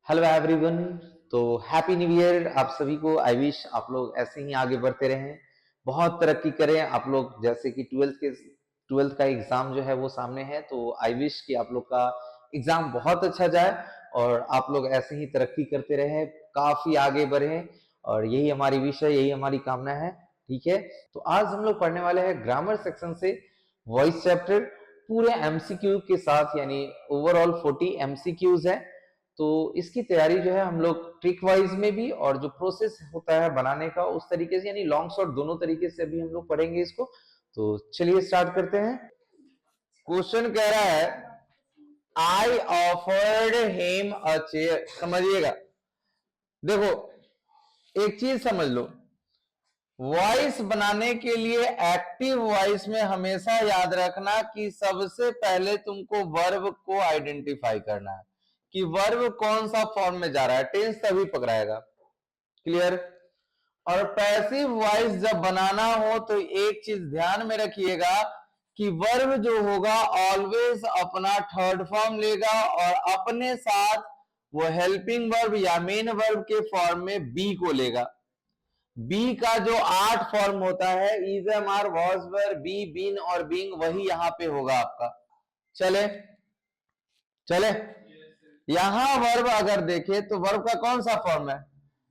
Hello everyone. तो happy new year आप सभी को। आई विश आप लोग ऐसे ही आगे बढ़ते रहें, बहुत तरक्की करें आप लोग। जैसे कि ट्वेल्थ का एग्जाम जो है वो सामने है, तो आई विश कि आप लोग का एग्जाम बहुत अच्छा जाए और आप लोग ऐसे ही तरक्की करते रहें, काफी आगे बढ़ें। और यही हमारी विश है, यही हमारी कामना है। ठीक है, तो आज हम लोग पढ़ने वाले हैं ग्रामर सेक्शन से वॉइस चैप्टर पूरे एमसीक्यू के साथ, यानी ओवरऑल 40 एमसीक्यूज है। तो इसकी तैयारी जो है हम लोग ट्रिक वाइज में भी, और जो प्रोसेस होता है बनाने का उस तरीके से, यानी लॉन्ग शॉर्ट दोनों तरीके से भी हम लोग पढ़ेंगे इसको। तो चलिए स्टार्ट करते हैं। क्वेश्चन कह रहा है I offered him a chair. समझिएगा, देखो एक चीज समझ लो, वॉइस बनाने के लिए एक्टिव वॉइस में हमेशा याद रखना कि सबसे पहले तुमको वर्ब को आइडेंटिफाई करना है कि वर्ब कौन सा फॉर्म में जा रहा है, टेंस तभी पकड़ाएगा। क्लियर। और पैसिव वॉइस जब बनाना हो तो एक चीज ध्यान में रखिएगा कि वर्ब जो होगा ऑलवेज अपना थर्ड फॉर्म लेगा और अपने साथ वो हेल्पिंग वर्ब या मेन वर्ब के फॉर्म में बी को लेगा। बी का जो 8 फॉर्म होता है, is am are was were be been और बीइंग, वही यहां पे होगा आपका। चले चले, यहां वर्ब अगर देखे तो वर्ब का कौन सा फॉर्म है,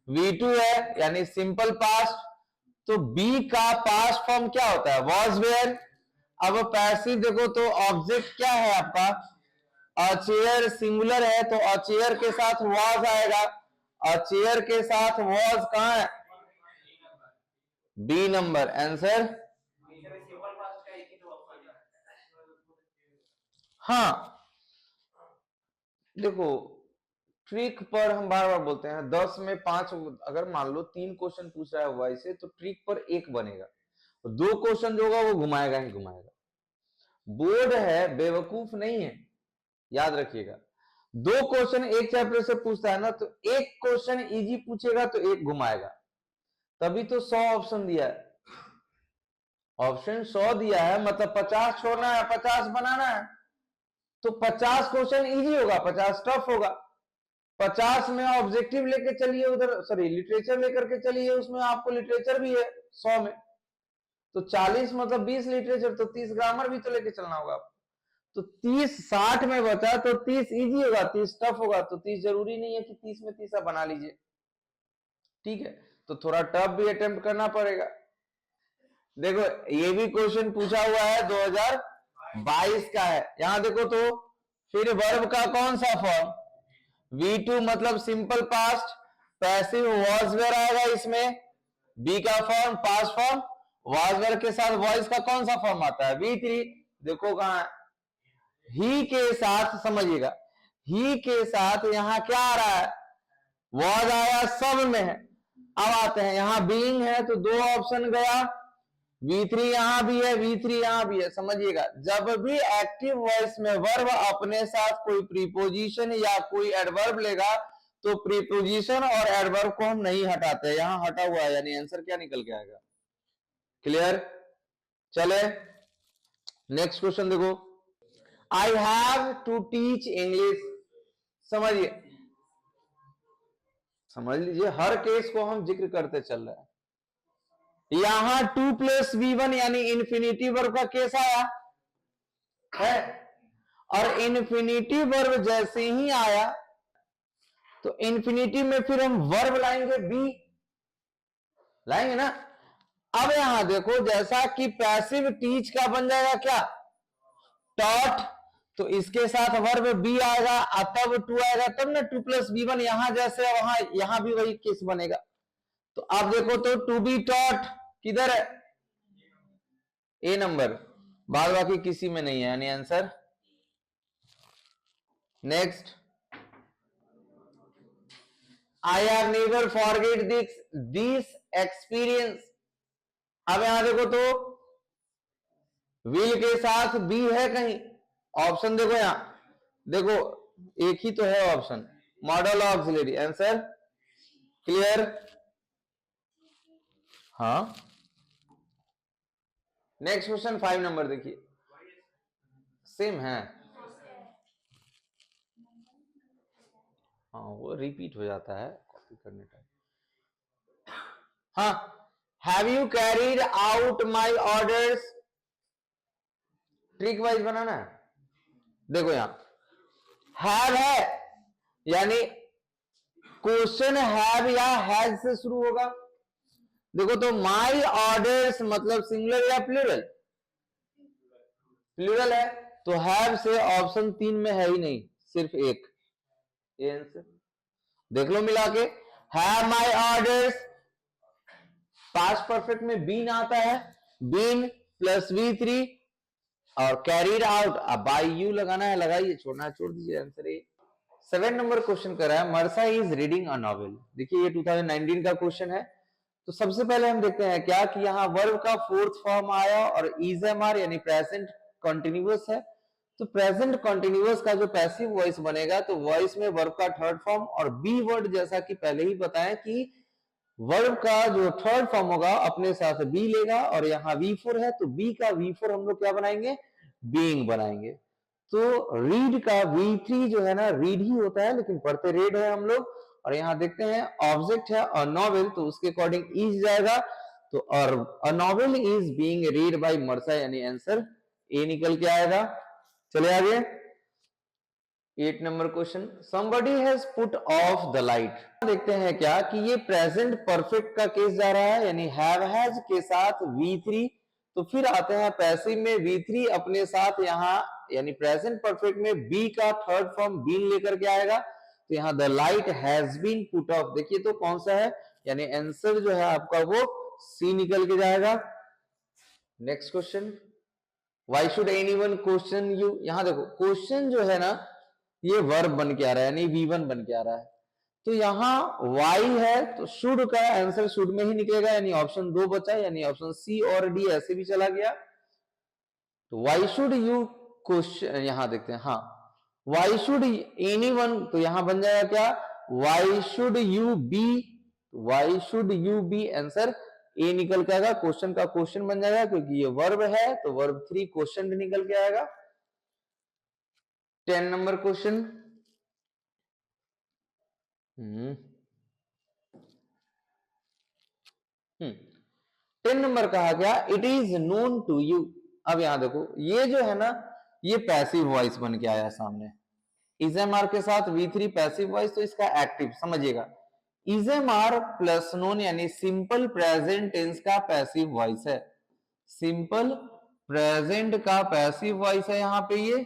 V2 है, यानी सिंपल पास्ट। तो बी का पास्ट फॉर्म क्या होता है, वॉज वेयर। अब पैसिव देखो तो ऑब्जेक्ट क्या है आपका, अ चेयर सिंगुलर है, तो अ चेयर के साथ वॉज आएगा। अ चेयर के साथ वॉज कहां है, बी नंबर आंसर। हाँ देखो, ट्रिक पर हम बार बार बोलते हैं 10 में 5, अगर मान लो 3 क्वेश्चन पूछ रहा है वाई से तो ट्रिक पर 1 बनेगा, 2 क्वेश्चन जो होगा वो घुमाएगा ही घुमाएगा। बोर्ड है, बेवकूफ नहीं है, याद रखिएगा। 2 क्वेश्चन एक चैप्टर से पूछता है ना, तो एक क्वेश्चन इजी पूछेगा तो एक घुमाएगा, तभी तो 100 ऑप्शन दिया है। ऑप्शन 100 दिया है मतलब 50 छोड़ना है, 50 बनाना है। तो 50 क्वेश्चन इजी होगा, 50 टफ होगा। 50 में ऑब्जेक्टिव लेके चलिए, उधर सॉरी लिटरेचर लेकर के चलिए, उसमें आपको लिटरेचर भी है 100 में। तो 40 मतलब 20 लिटरेचर, तो 30 ग्रामर भी तो लेके चलना होगा आपको। तो 30 60 में बचा तो 30 इजी होगा, 30 टफ होगा। तो 30 जरूरी नहीं है कि 30 में 30 आप बना लीजिए, ठीक है। तो थोड़ा टफ भी अटेम्प्ट करना पड़ेगा। देखो ये भी क्वेश्चन पूछा हुआ है 2022 का है, यहां देखो तो फिर वर्ब का कौन सा फॉर्म, V2 मतलब simple past, passive was were आएगा इसमें। बी का form past form, was were के साथ वॉइस का कौन सा फॉर्म आता है, V3। देखो कहां है, ही के साथ, समझिएगा ही के साथ यहां क्या आ रहा है, वॉज आया, सब में है। अब आते हैं यहां बीइंग है, तो 2 ऑप्शन गया, V3 यहां भी है, V3 यहां भी है। समझिएगा, जब भी एक्टिव वॉइस में वर्ब अपने साथ कोई प्रीपोजिशन या कोई एडवर्ब लेगा तो प्रीपोजिशन और एडवर्ब को हम नहीं हटाते, यहां हटा हुआ है, यानी आंसर क्या निकल के आएगा। क्लियर। चले नेक्स्ट क्वेश्चन देखो, I have to teach English. समझिए, समझ लीजिए, हर केस को हम जिक्र करते चल रहे हैं। यहां 2 + V1 यानी इन्फिनिटिव वर्ब का केस आया है, और इन्फिनिटिव वर्ब जैसे ही आया तो इन्फिनिटिव में फिर हम वर्ब लाएंगे, बी लाएंगे ना। अब यहां देखो, जैसा कि पैसिव टीच का बन जाएगा क्या, टॉट, तो इसके साथ वर्ब बी आएगा, तब 2 आएगा, तब ना 2 + V1, यहां जैसे वहां यहां भी वही केस बनेगा। तो आप देखो तो टू बी टॉट किधर है, ए नंबर, बाद बाकी किसी में नहीं है, यानी answer. Next, I have never forget this experience. अब यहां देखो तो विल के साथ बी है कहीं, ऑप्शन देखो यहां, देखो एक ही तो है option, model auxiliary, answer. Clear. हाँ नेक्स्ट क्वेश्चन 5 नंबर देखिए, सेम है। हाँ वो रिपीट हो जाता है कॉपी करने टाइम। हाँ, have you carried out my orders, trick wise बनाना है। देखो यहां हैव है यानी क्वेश्चन हैव या हैज से शुरू होगा। देखो तो माई ऑर्डर्स मतलब सिंगुलर या प्लूरल, प्लूरल है, तो हैव से ऑप्शन 3 में है ही नहीं, सिर्फ एक, ये आंसर देख लो मिला के। Have my orders past perfect में बीन आता है, बीन प्लस V3 और कैरीड आउट, अब बाय यू लगाना है लगाइए, छोड़ना है छोड़ दीजिए, आंसर ए। 7 नंबर क्वेश्चन कर रहा है मरसा इज रीडिंग अ नॉवेल। देखिए ये 2019 का क्वेश्चन है। तो सबसे पहले हम देखते हैं क्या कि यहाँ वर्ब का फोर्थ फॉर्म आया और इज एम आर यानी प्रेजेंट कॉन्टिन्यूअस है। तो प्रेजेंट कॉन्टिन्यूअस का जो पैसिव वॉइस बनेगा तो वॉइस में वर्ब का थर्ड फॉर्म और बी वर्ड, जैसा कि पहले ही बताया कि वर्ब का जो थर्ड फॉर्म होगा अपने साथ बी लेगा, और यहाँ V4 है तो बी का V4 हम लोग क्या बनाएंगे, बीइंग बनाएंगे। तो रीड का V3 जो है ना रीड ही होता है, लेकिन पढ़ते रेड है हम लोग। और यहाँ देखते हैं ऑब्जेक्ट है अ नॉवेल, तो उसके अकॉर्डिंग इज जाएगा। तो और a novel is being read by मरसा यानी आंसर ए निकल के आएगा। चले आगे 8 number question, somebody has put off the light। देखते हैं क्या कि ये प्रेजेंट परफेक्ट का केस जा रहा है यानी हैव हैज के साथ V3, तो फिर आते हैं पैसिव में V3 अपने साथ यहाँ यानी प्रेजेंट परफेक्ट में बी का थर्ड फॉर्म बीन लेकर के आएगा। तो यहाँ the light has been put off, देखिए तो कौन सा है यानी आंसर जो है आपका वो सी निकल के जाएगा। Next question, why should anyone question you. यहां देखो क्वेश्चन जो है ना ये वर्ब बन के आ रहा है यानी V1 बन के आ रहा है। तो यहाँ वाई है तो शुड का आंसर शुड में ही निकलेगा यानी ऑप्शन 2 बचा, यानी ऑप्शन सी और डी ऐसे भी चला गया। तो वाई शुड यू क्वेश्चन, यहां देखते हैं हाँ वाई शुड एनीवन, तो यहां बन जाएगा क्या why should you be, why should you be answer A निकल के आएगा, क्वेश्चन का क्वेश्चन बन जाएगा क्योंकि ये वर्ब है तो वर्ब 3 क्वेश्चन निकल के आएगा। 10 नंबर क्वेश्चन, 10 नंबर कहा गया it is known to you. अब यहां देखो ये जो है ना ये पैसिव वॉइस बन के आया सामने, इजएमआर के साथ V3 पैसिव वॉइस, तो इसका एक्टिव समझिएगा इजएमआर प्लस नोन यानी सिंपल प्रेजेंट टेंस का पैसिव वॉइस है, सिंपल प्रेजेंट का पैसिव वॉइस है यहां पे ये।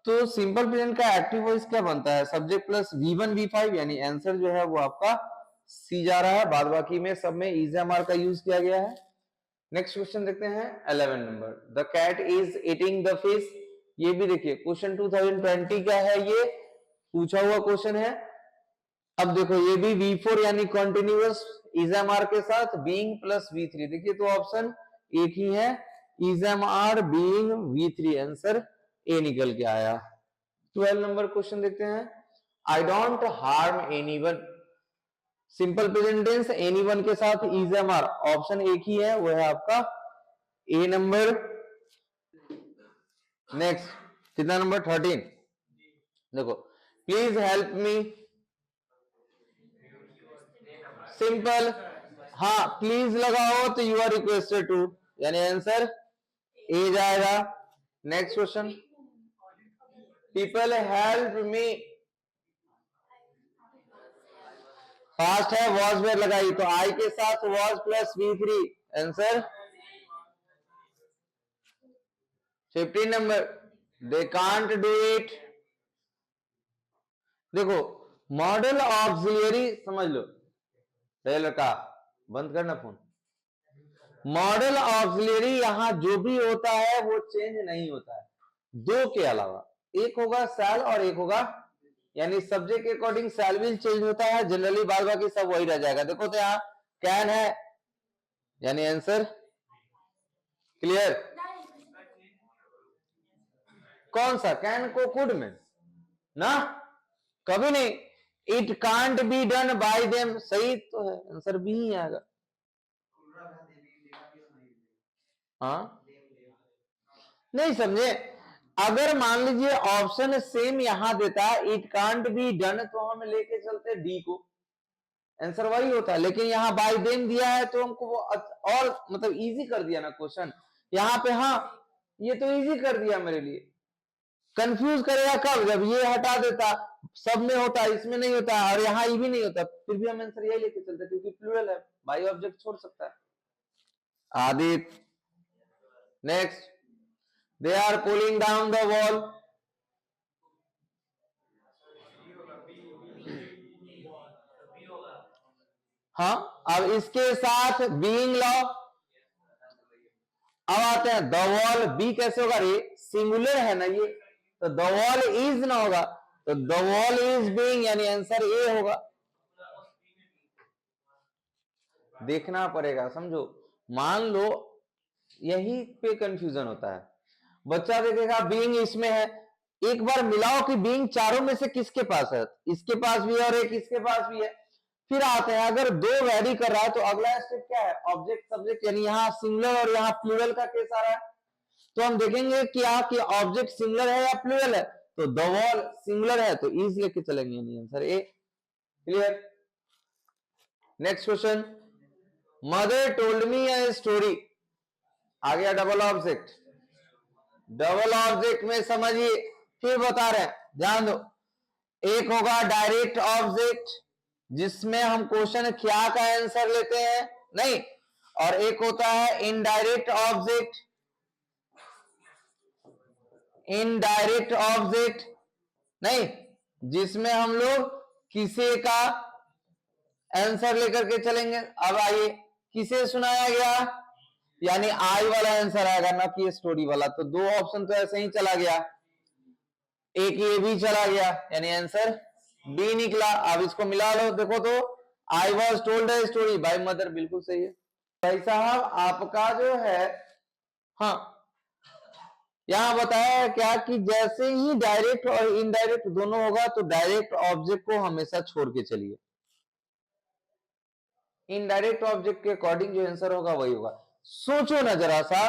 तो सिंपल प्रेजेंट का एक्टिव वॉइस क्या बनता है, सब्जेक्ट प्लस V1 V5 यानी आंसर जो है वो आपका सी जा रहा है, बाद बाकी में सब में इजएमआर का यूज किया गया है। नेक्स्ट क्वेश्चन देखते हैं 11 number, the cat is eating the fish. ये भी देखिए क्वेश्चन 2020 का है, ये पूछा हुआ क्वेश्चन है। अब देखो ये भी V4 यानी कॉन्टिन्यूअस इजएमआर के साथ बीइंग प्लस V3, देखिए तो ऑप्शन एक ही है इजएमआर बीइंग V3, आंसर ए निकल के आया। 12 नंबर क्वेश्चन देखते हैं, I don't harm anyone, simple present tense anyone के साथ इजएमआर, ऑप्शन एक ही है वो है आपका ए नंबर। नेक्स्ट कितना नंबर 13, देखो प्लीज हेल्प मी, सिंपल हाँ प्लीज लगाओ तो यू आर रिक्वेस्टेड टू यानी आंसर ए जाएगा। Next question, people help me, fast है वॉज वेयर लगाई तो आई के साथ was plus V3, answer 15 number, they can't do it. देखो मॉडल ऑक्सिलरी समझ लो, लड़का बंद करना फोन, मॉडल ऑक्सिलरी यहां जो भी होता है वो चेंज नहीं होता है, दो के अलावा, एक होगा सैल और एक होगा यानी सब्जेक्ट के अकॉर्डिंग सैल भी चेंज होता है, जनरली बाद बाकी सब वही रह जाएगा। देखो तो यहाँ कैन है यानी आंसर क्लियर, कौन सा कैन को कुड में ना कभी नहीं, it can't be done by them सही तो है, आंसर बी ही आएगा। हाँ नहीं समझे, अगर मान लीजिए ऑप्शन सेम यहां देता है इट कांट बी डन, तो हम लेके चलते डी को, आंसर वही होता है। लेकिन यहाँ बाय देम दिया है तो हमको वो और मतलब इजी कर दिया ना क्वेश्चन यहाँ पे। हाँ, ये तो इजी कर दिया मेरे लिए। कंफ्यूज करेगा कब, जब ये हटा देता, सब में होता इसमें नहीं होता, और यहाँ ये भी नहीं होता, फिर भी हम आंसर यही लेके चलते क्योंकि प्लूरल है, बाई ऑब्जेक्ट छोड़ सकता है। Aditya, next, they are pulling down the wall. हाँ, अब इसके साथ बीइंग लॉ, अब आते हैं द वॉल, बी कैसे होगा रे, सिंगुलर है ना ये, तो द वॉल इज ना होगा, तो द वॉल इज बीइंग, यानी आंसर ए होगा। देखना पड़ेगा, समझो। मान लो यही पे कंफ्यूजन होता है, बच्चा देखेगा बीइंग इसमें है, एक बार मिलाओ कि बीइंग चारों में से किसके पास है, इसके पास भी है और एक इसके पास भी है। फिर आते हैं अगर दो वैरी कर रहा है तो अगला स्टेप क्या है, ऑब्जेक्ट सब्जेक्ट, यानी यहाँ सिंगुलर और यहाँ प्लूरल का केस आ रहा है, तो हम देखेंगे क्या कि ऑब्जेक्ट सिंगुलर है या प्लूरल है, तो द वॉल सिंगुलर है तो इज लेके चलेंगे, यानी answer A. Clear. Next question, mother told me a story, आ गया डबल ऑब्जेक्ट। डबल ऑब्जेक्ट में समझिए, फिर बता रहे हैं, ध्यान दो। एक होगा डायरेक्ट ऑब्जेक्ट जिसमें हम क्वेश्चन क्या का आंसर लेते हैं, नहीं, और एक होता है इनडायरेक्ट ऑब्जेक्ट। इनडायरेक्ट ऑब्जेक्ट नहीं, जिसमें हम लोग किसे का आंसर लेकर के चलेंगे। अब आइए, किसे सुनाया गया, यानी आई वाला आंसर आएगा ना कि स्टोरी वाला, तो दो ऑप्शन तो ऐसे ही चला गया, एक ये भी चला गया, यानी आंसर बी निकला। अब इसको मिला लो, देखो तो I was told a story by mother, बिल्कुल सही है भाई साहब। आपका जो है, हाँ, यहां बताया है क्या कि जैसे ही डायरेक्ट और इनडायरेक्ट दोनों होगा तो डायरेक्ट ऑब्जेक्ट को हमेशा छोड़ के चलिए, इनडायरेक्ट ऑब्जेक्ट के अकॉर्डिंग जो आंसर होगा वही होगा। सोचो ना जरा सा,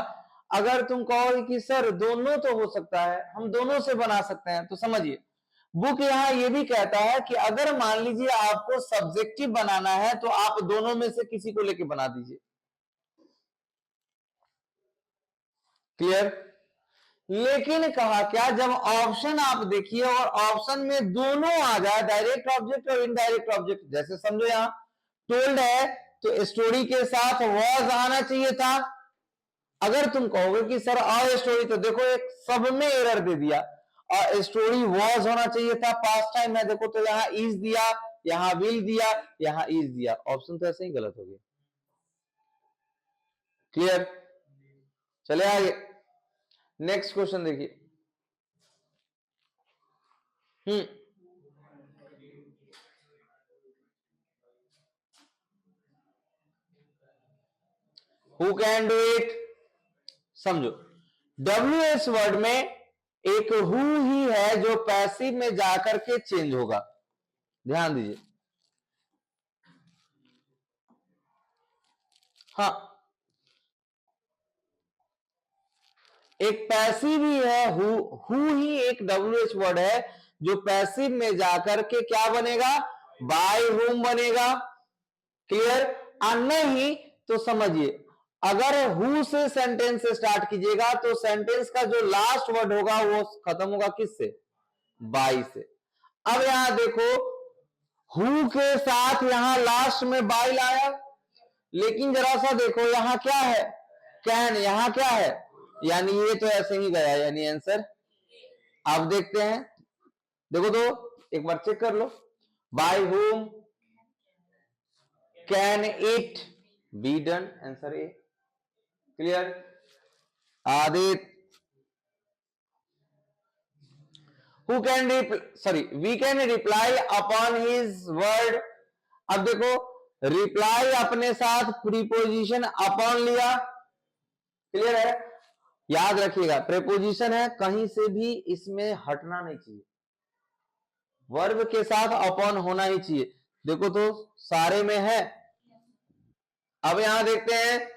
अगर तुम कहो कि सर दोनों तो हो सकता है, हम दोनों से बना सकते हैं, तो समझिए बुक यहां ये भी कहता है कि अगर मान लीजिए आपको सब्जेक्टिव बनाना है तो आप दोनों में से किसी को लेके बना दीजिए। क्लियर। लेकिन कहा क्या, जब ऑप्शन आप देखिए और ऑप्शन में दोनों आ जाए, डायरेक्ट ऑब्जेक्ट और इनडायरेक्ट ऑब्जेक्ट, जैसे समझो यहां टोल्ड है तो स्टोरी के साथ वॉज आना चाहिए था। अगर तुम कहोगे कि सर आ स्टोरी, तो देखो एक सब में एरर दे दिया, और स्टोरी वॉज होना चाहिए था, पास्ट टाइम है, देखो तो यहाँ इज दिया, यहाँ विल दिया, यहाँ इज दिया, ऑप्शन तो ऐसे ही गलत हो गया। क्लियर। चले आगे, नेक्स्ट क्वेश्चन देखिए। हु कैन डू इट, समझो WH वर्ड में एक हु ही है जो पैसिव में जाकर के चेंज होगा, ध्यान दीजिए। हाँ, एक पैसिव ही है, हु ही एक WH वर्ड है जो पैसिव में जाकर के क्या बनेगा, बाय हुम बनेगा। क्लियर। नहीं तो समझिए, अगर हु से सेंटेंस स्टार्ट कीजिएगा तो सेंटेंस का जो लास्ट वर्ड होगा वो खत्म होगा किससे, बाय से। अब यहां देखो, हु के साथ यहां लास्ट में बाय लाया, लेकिन जरा सा देखो यहां क्या है, कैन, यहां क्या है, यानी ये तो ऐसे ही गया, यानी आंसर। अब देखते हैं, देखो तो एक बार चेक कर लो, by whom can it be done, answer A. Clear. Aditya, who can we can reply upon his word। अब देखो, रिप्लाई अपने साथ प्रीपोजिशन अपॉन लिया, क्लियर है। याद रखिएगा प्रीपोजिशन है, कहीं से भी इसमें हटना नहीं चाहिए, वर्ब के साथ अपॉन होना ही चाहिए। देखो तो सारे में है। अब यहां देखते हैं,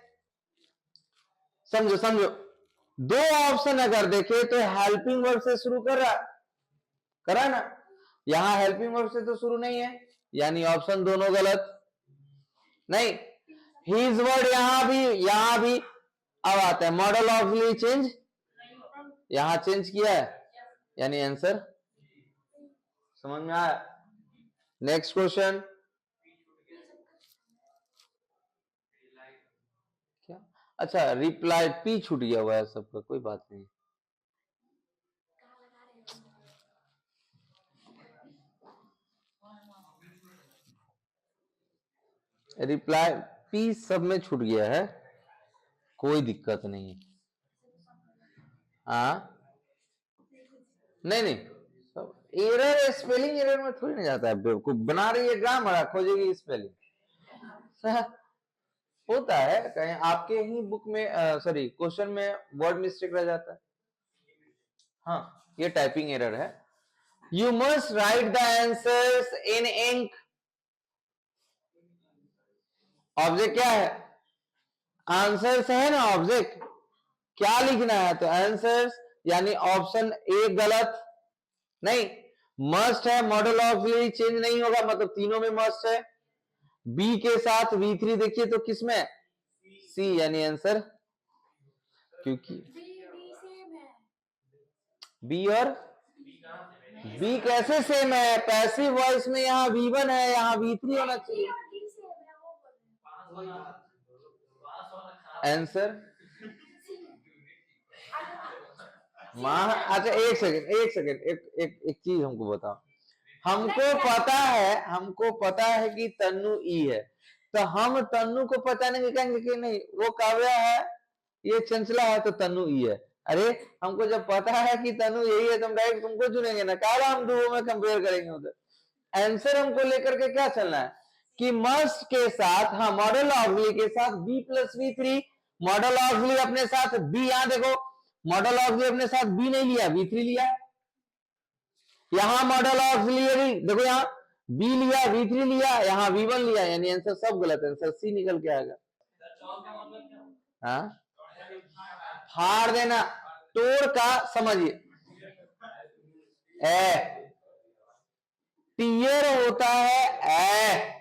समझो समझो, दो ऑप्शन अगर देखे तो हेल्पिंग वर्ब से शुरू करा ना, यहां हेल्पिंग वर्ब से तो शुरू नहीं है, यानी ऑप्शन दोनों गलत। नहीं, हिज वर्ड यहां भी अब आता है मॉडल ऑक्सिलरी चेंज, यहां चेंज किया है, यानी आंसर समझ में आया। नेक्स्ट क्वेश्चन, क्या, अच्छा रिप्लाई पी छूट गया हुआ है सबका, कोई बात नहीं। रिप्लाई पी सब में छूट गया है, कोई दिक्कत नहीं है। नहीं सब एरर, स्पेलिंग एरर में थोड़ी ना जाता है, बेवकूफ बना रही है ग्रामर, खोजेगी स्पेलिंग। होता है कहीं आपके ही बुक में, सॉरी क्वेश्चन में वर्ड मिस्टेक रह जाता है। हाँ, ये टाइपिंग एरर है। You must write the answers in ink. Object क्या है, आंसर्स है ना ऑब्जेक्ट, क्या लिखना है, तो आंसर्स, यानी ऑप्शन ए गलत नहीं, मस्ट है, मॉडल ऑक्सिलरी चेंज नहीं होगा, मतलब तीनों में मस्ट है। बी के साथ V3 देखिए तो किसमें, सी, यानी आंसर, क्योंकि बी और बी कैसे सेम है, पैसिव वॉइस में यहाँ V1 है, यहाँ V3 होना चाहिए आंसर। अच्छा एक सेकंड, एक चीज हमको बताओ, हमको पता है कि तन्नु ई है, तो हम तन्नु को पहचानेंगे नहीं कहेंगे कि नहीं वो काव्या है, ये चंचला है तो तन्नु ई है। अरे हमको जब पता है कि तन्नु यही है तो हम डायरेक्ट तुमको चुनेंगे ना, काला हम दो में कंपेयर करेंगे उधर। आंसर हमको लेकर के क्या चलना है कि मस्ट के साथ, हाँ मॉडल ऑक्सिलरी के साथ B + V3, मॉडल ऑक्सिलरी अपने साथ B, यहां देखो मॉडल ऑक्सिलरी अपने साथ B नहीं लिया, V3 लिया, यहां मॉडल ऑक्सिलरी देखो यहाँ B लिया, V3 लिया, यहाँ V1 लिया, यानी आंसर सब गलत है, आंसर C निकल के आएगा। हाँ, फाड़ देना, तोड़ का समझिए, टीयर होता है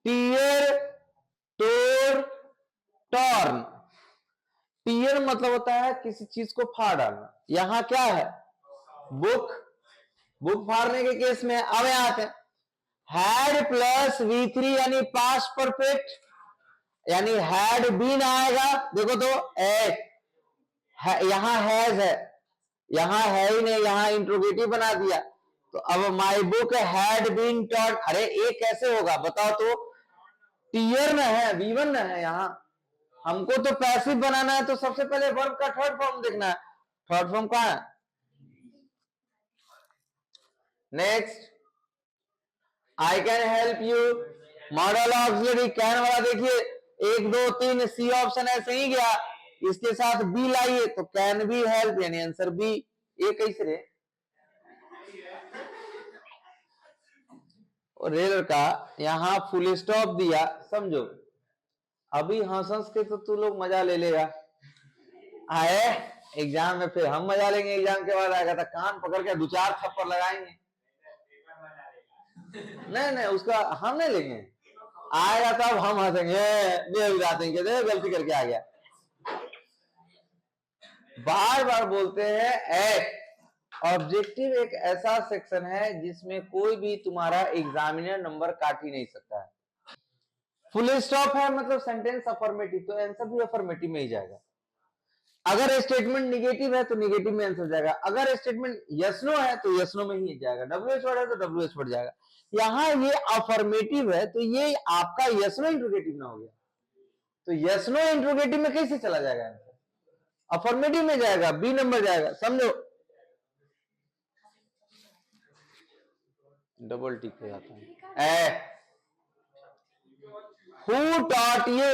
टीयर, तोड़, टॉर्न। टीयर मतलब होता है किसी चीज को फाड़ डालना, यहां क्या है बुक, बुक फाड़ने के केस में अब यहां आते हैं, हैड प्लस V3 यानी पास्ट परफेक्ट, यानी हैड बीन आएगा, देखो तो यहां हैज है, यहां है ही नहीं, यहां इंट्रोगेटिव बना दिया, तो अब my book had been taught, अरे ये कैसे होगा बताओ तो, टीयर में है, V1 में है, यहां हमको तो पैसिव बनाना है, तो सबसे पहले वर्ब का थर्ड फॉर्म देखना है, थर्ड फॉर्म कहां है। Next, I can help you, model auxiliary can वाला देखिए 1 2 3 सी ऑप्शन ऐसे ही गया, इसके साथ बी लाइए तो कैन बी हेल्प, यानी आंसर बी। ये कैसे रे, रेलर का यहां फुल स्टॉप दिया, समझो अभी हंस हंस के तो तू लोग मजा ले लेगा, आए एग्जाम में फिर हम मजा लेंगे, एग्जाम के बाद आएगा तो कान पकड़ के 2-4 थप्पड़ लगाएंगे। नहीं उसका हम नहीं लेंगे, आएगा तब हम हंसेंगे, गलती करके आ गया। बार बार बोलते हैं ऑब्जेक्टिव एक ऐसा सेक्शन है जिसमें कोई भी तुम्हारा एग्जामिनर नंबर काट ही नहीं सकता है। फुल स्टॉप है मतलब सेंटेंस अफर्मेटिव, तो आंसर भी अफर्मेटिव में ही जाएगा। अगर स्टेटमेंट निगेटिव है तो निगेटिव में आंसर जाएगा, अगर स्टेटमेंट यस नो है तो यस नो में ही जाएगा, WH वर्ड है तो WH वर्ड जाएगा। यहां ये अफर्मेटिव है तो ये आपका यस नो इंट्रोगेटिव ना हो गया, तो यस नो इंट्रोगेटिव में कैसे चला जाएगा आंसर, अफर्मेटिव में जाएगा, बी नंबर जाएगा, समझो। डबल टिक हो जाता है, हु टॉट यू,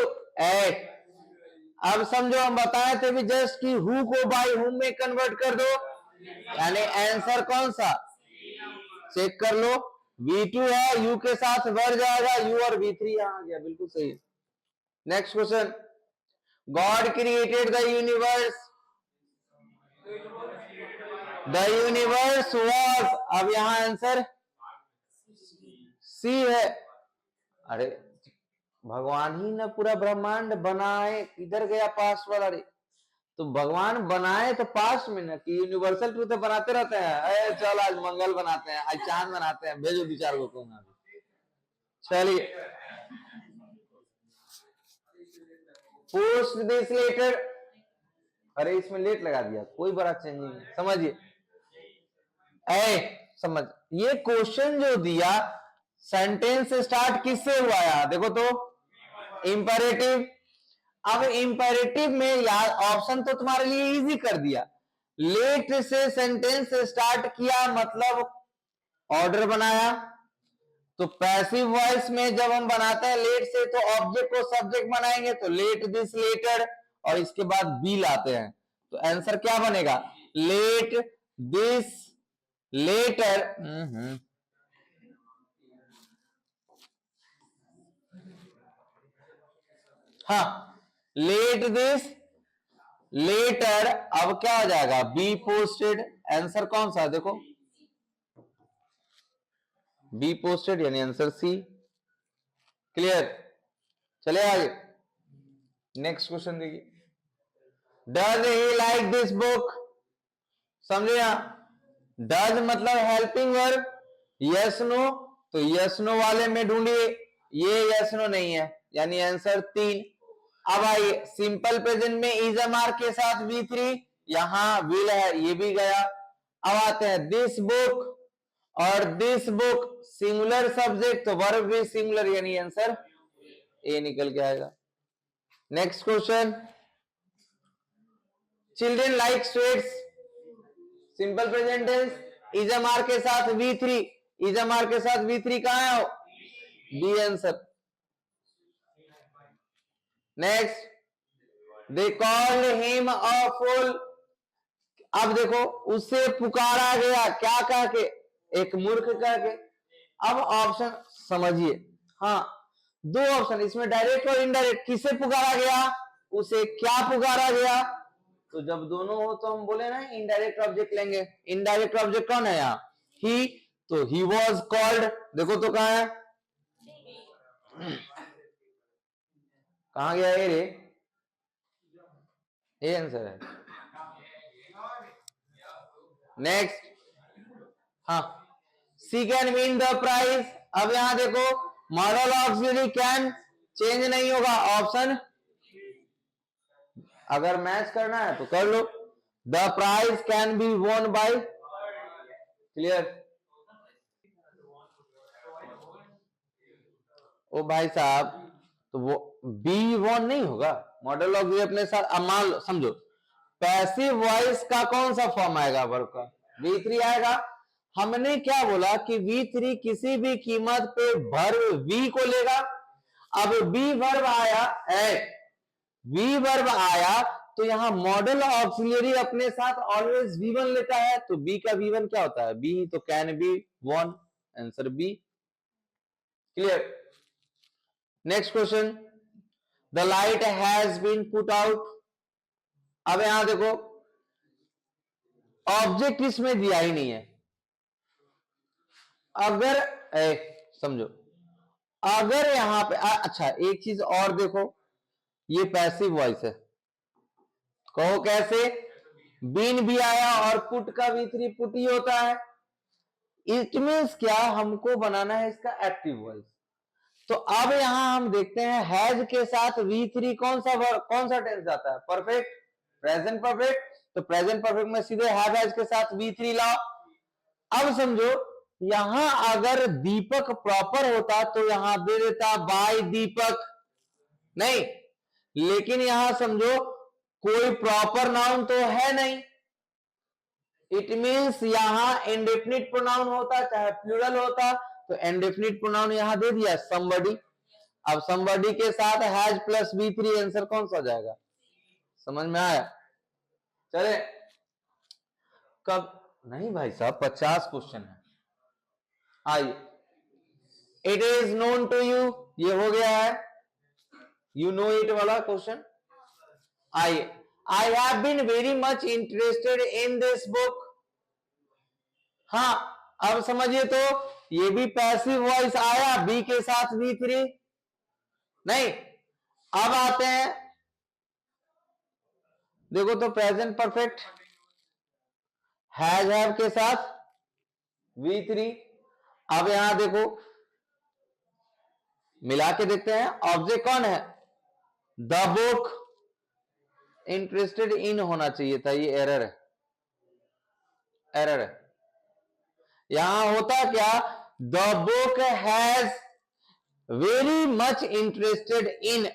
अब समझो हम बताए थे भी जस्ट कि हु को बाय हुम में कन्वर्ट कर दो, यानी आंसर कौन सा, चेक कर लो, V2 है, यू के साथ बढ़ जाएगा, यू और V3 यहां आ गया, बिल्कुल सही। Next question, God created the universe, the universe was, अब यहां आंसर सी है। अरे भगवान ही ना पूरा ब्रह्मांड बनाए, किधर गया पास्ट वाला रे? तो भगवान बनाए तो पास्ट में ना, कि यूनिवर्सल ट्रूथ बनाते रहते हैं। अरे चल आज मंगल बनाते हैं, आज चांद बनाते हैं, भेजो विचार को कहूंगा। चलिए, पोस्ट दिस लेटर, अरे इसमें लेट लगा दिया, कोई बड़ा चेंज नहीं, समझिए। समझ, ये क्वेश्चन जो दिया, सेंटेंस स्टार्ट किससे हुआ यार? देखो तो इंपेरेटिव। अब इंपेरेटिव में यार ऑप्शन तो तुम्हारे लिए इजी कर दिया। लेट से सेंटेंस स्टार्ट किया मतलब ऑर्डर बनाया। तो पैसिव वॉइस में जब हम बनाते हैं लेट से, तो ऑब्जेक्ट को सब्जेक्ट बनाएंगे, तो लेट दिस लेटर, और इसके बाद बी लाते हैं, तो आंसर क्या बनेगा? Let this letter. हाँ, लेट दिस लेटर, अब क्या हो जाएगा? Be posted. आंसर कौन सा? देखो बी पोस्टेड, यानी आंसर सी। क्लियर? चले आगे, नेक्स्ट क्वेश्चन देखिए। Does he like this book? समझे? डज मतलब हेल्पिंग वर्ब, यस नो, तो यस नो वाले में ढूंढिए, ये यस नो नहीं है, यानी आंसर 3। अब आइए सिंपल प्रेजेंट में इज एम आर के साथ V3, यहां विल है, ये भी गया। अब आते हैं दिस बुक, और दिस बुक सिंगुलर सब्जेक्ट, तो वर्ब भी सिंगुलर, यानी आंसर ए निकल के आएगा। Next question, children like sweets, simple present tense, is am are के साथ V3, इज एम आर के साथ V3 कहां है? B answer. Next, they called him a fool, अब देखो उससे पुकारा गया, क्या कह के? एक मूर्ख कह के। अब ऑप्शन समझिए, हाँ दो ऑप्शन इसमें, डायरेक्ट और इनडायरेक्ट। किसे पुकारा गया? उसे क्या पुकारा गया? तो जब दोनों हो तो हम बोले ना इनडायरेक्ट ऑब्जेक्ट लेंगे। इनडायरेक्ट ऑब्जेक्ट कौन है यहाँ? ही, तो ही वॉज कॉल्ड, देखो तो कहां है? कहां गया ये रे? ये आंसर है। नेक्स्ट, हाँ, सी कैन विन द प्राइज, अब यहां देखो मॉडल ऑक्सिलरी कैन चेंज नहीं होगा, ऑप्शन अगर मैच करना है तो कर लो। द प्राइज कैन बी वोन बाय, क्लियर? ओ भाई साहब, तो वो बी वोन नहीं होगा, मॉडल ऑक्सिलरी अपने साथ। अब मान लो, समझो पैसिव वॉइस का कौन सा फॉर्म आएगा वर्ब का? V3 आएगा। हमने क्या बोला कि V3 किसी भी कीमत पे वर्ब V को लेगा। अब बी वर्ब आया, वी वर्ब आया, तो यहां मॉडल ऑक्सिलरी अपने साथ ऑलवेज V1 लेता है, तो बी का V1 क्या होता है? बी, तो can be won, answer B. Clear? Next question, the light has been put out, अब यहां देखो ऑब्जेक्ट इसमें दिया ही नहीं है। अगर समझो, अगर यहां पे अच्छा एक चीज और देखो, ये पैसिव वॉइस है, कहो कैसे? बीन भी आया और पुट का V3 पुट ही होता है। इट मींस क्या? हमको बनाना है इसका एक्टिव वॉइस। तो अब यहां हम देखते हैं हैज के साथ V3 कौन सा टेंस जाता है? Perfect, present perfect. तो प्रेजेंट परफेक्ट में सीधे हैज के साथ V3 लाओ। अब समझो, यहां अगर दीपक प्रॉपर होता तो यहां दे देता बाय दीपक, नहीं, लेकिन यहां समझो कोई प्रॉपर नाउन तो है नहीं। इट मींस यहां इंडेफिनिट प्रोनाउन होता, चाहे प्लूरल होता, तो इंडेफिनिट प्रोनाउन यहां दे दिया समबडी। अब समबडी के साथ हैज प्लस V3, आंसर कौन सा जाएगा? समझ में आया? चले, कब नहीं भाई साहब, 50 क्वेश्चन है। आइए, it is known to you, ये हो गया है, यू नो इट वाला क्वेश्चन। आइए, I have been very much interested in this book, हाँ, अब समझिए तो ये भी पैसिव वॉइस आया बी के साथ V3 नहीं। अब आते हैं, देखो तो प्रेजेंट परफेक्ट हैज हैव के साथ V3। अब यहां देखो मिला के देखते हैं, ऑब्जेक्ट कौन है, द बुक, इंटरेस्टेड इन होना चाहिए था, ये एरर है, एरर है। यहां होता क्या, the book has very much interested in,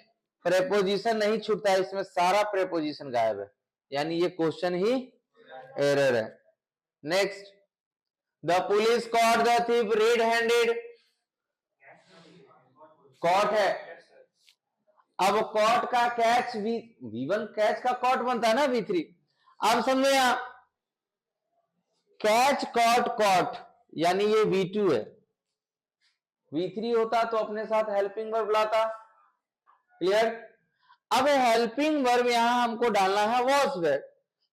preposition नहीं छूटता है इसमें, सारा प्रेपोजिशन गायब है, यानी ये क्वेश्चन ही एरर है। Next, the police caught the thief red handed, caught है। अब कॉट का कैच V1 कैच का कॉट बनता है ना V3। अब समझो यहां कैच कॉट कॉट, यानी ये V2 है, V3 होता तो अपने साथ हेल्पिंग वर्ब लाता। क्लियर। अब हेल्पिंग वर्ब यहां हमको डालना है वॉज वेयर,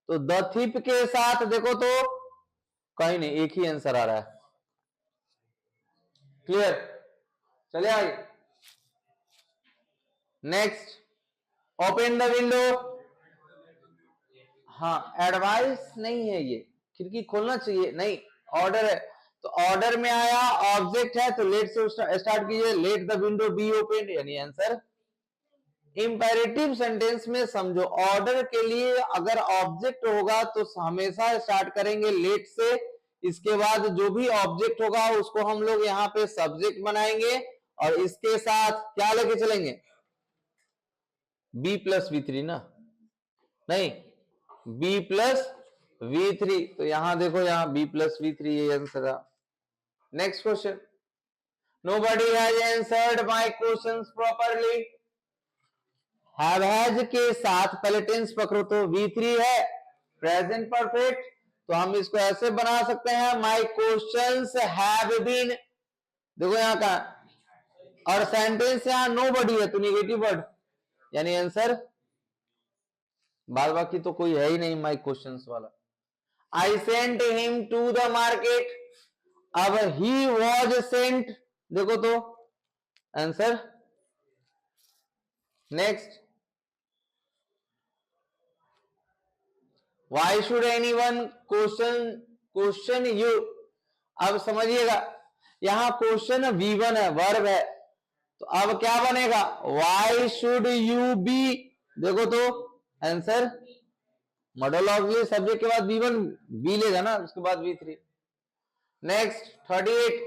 तो द थिप के साथ देखो तो कहीं नहीं, एक ही आंसर आ रहा है। क्लियर, चलिए आगे। नेक्स्ट, ओपन द विंडो, हाँ एडवाइस नहीं है, ये खिड़की खोलना चाहिए नहीं, ऑर्डर है, तो ऑर्डर में आया, ऑब्जेक्ट है तो लेट से स्टार्ट कीजिए, let the window be open, यानी आंसर। इंपेरेटिव सेंटेंस में समझो, ऑर्डर के लिए अगर ऑब्जेक्ट होगा तो हमेशा स्टार्ट करेंगे लेट से, इसके बाद जो भी ऑब्जेक्ट होगा उसको हम लोग यहाँ पे सब्जेक्ट बनाएंगे और इसके साथ क्या लेके चलेंगे, B+V3 ना, नहीं B+V3, तो यहां देखो यहां B+V3 ये आंसर है। Next question, nobody has answered my questions properly, have has के साथ पहले टेंस पकड़ो तो V3 है, प्रेजेंट परफेक्ट, तो हम इसको ऐसे बना सकते हैं, माय क्वेश्चंस हैव बीन, देखो यहां का, और सेंटेंस यहां नोबडी है तो नेगेटिव वर्ड, यानी आंसर, बाद बाकी तो कोई है ही नहीं माय क्वेश्चंस वाला। I sent him to the market, अब ही वॉज सेंट, देखो तो answer. Next, why should any one question you, अब समझिएगा यहां क्वेश्चन V1 है, वर्ब है, तो अब क्या बनेगा, वाई शुड यू बी, देखो तो आंसर, मॉडल ऑफ ये सब्जेक्ट के बाद V1 बी लेगा ना, उसके बाद V3। Next 38,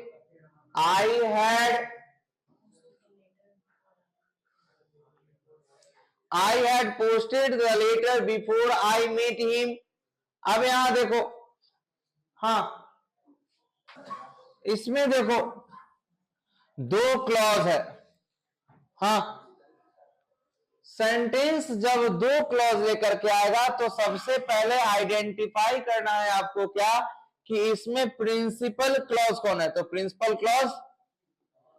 I had posted the letter before I met him, अब यहां देखो, हाँ इसमें देखो दो क्लॉज है, हाँ सेंटेंस जब दो क्लॉज लेकर के आएगा तो सबसे पहले आइडेंटिफाई करना है आपको क्या, कि इसमें प्रिंसिपल क्लॉज कौन है, तो प्रिंसिपल क्लॉज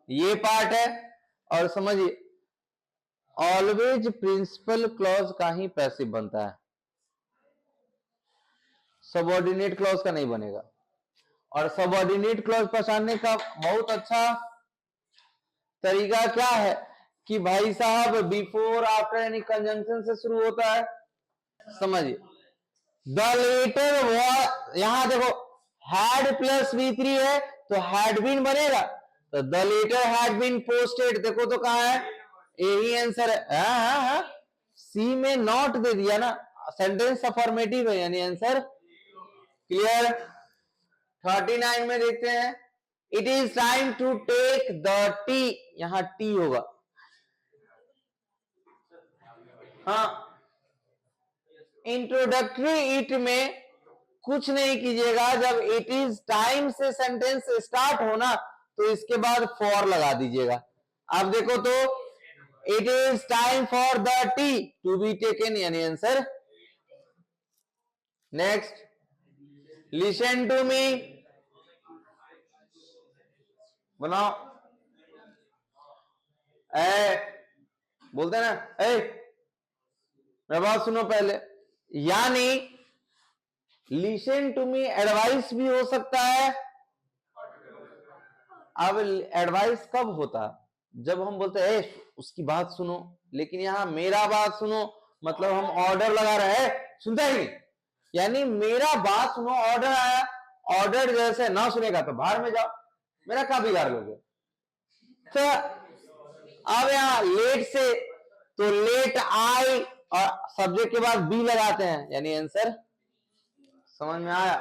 ये पार्ट है, और समझिए ऑलवेज प्रिंसिपल क्लॉज का ही पैसिव बनता है, सबऑर्डिनेट क्लॉज का नहीं बनेगा। और सबऑर्डिनेट क्लॉज पहचानने का बहुत अच्छा तरीका क्या है कि भाई साहब बिफोर आफ्टर यानी कंजंक्शन से शुरू होता है, समझिए द लेटर, यहां देखो हैड प्लस V3 है तो हैड बीन बनेगा, तो the letter had been posted, देखो तो कहां है, यही आंसर है, हाँ सी में नॉट दे दिया ना, सेंटेंस अफर्मेटिव है यानी आंसर। क्लियर। 39 में देखते हैं, it is time to take the tea, यहां टी होगा, हाँ इंट्रोडक्टरी इट में कुछ नहीं कीजिएगा, जब इट इज टाइम से सेंटेंस स्टार्ट होना तो इसके बाद फॉर लगा दीजिएगा। अब देखो तो it is time for the tea to be taken, यानी answer. Next, listen to me, बनाओ, ए बोलते ना, ए मेरी बात सुनो पहले, यानी लिसन टू मी एडवाइस भी हो सकता है। अब एडवाइस कब होता, जब हम बोलते हैं उसकी बात सुनो, लेकिन यहां मेरा बात सुनो मतलब हम ऑर्डर लगा रहे हैं, सुनता ही नहीं, यानी मेरा बात सुनो ऑर्डर आया, ऑर्डर जैसे ना सुनेगा तो बाहर में जाओ, मेरा क्या बिगाड़ लोगे। तो अब यहां लेट से, तो लेट आई और सब्जेक्ट के बाद बी लगाते हैं, यानी आंसर समझ में आया।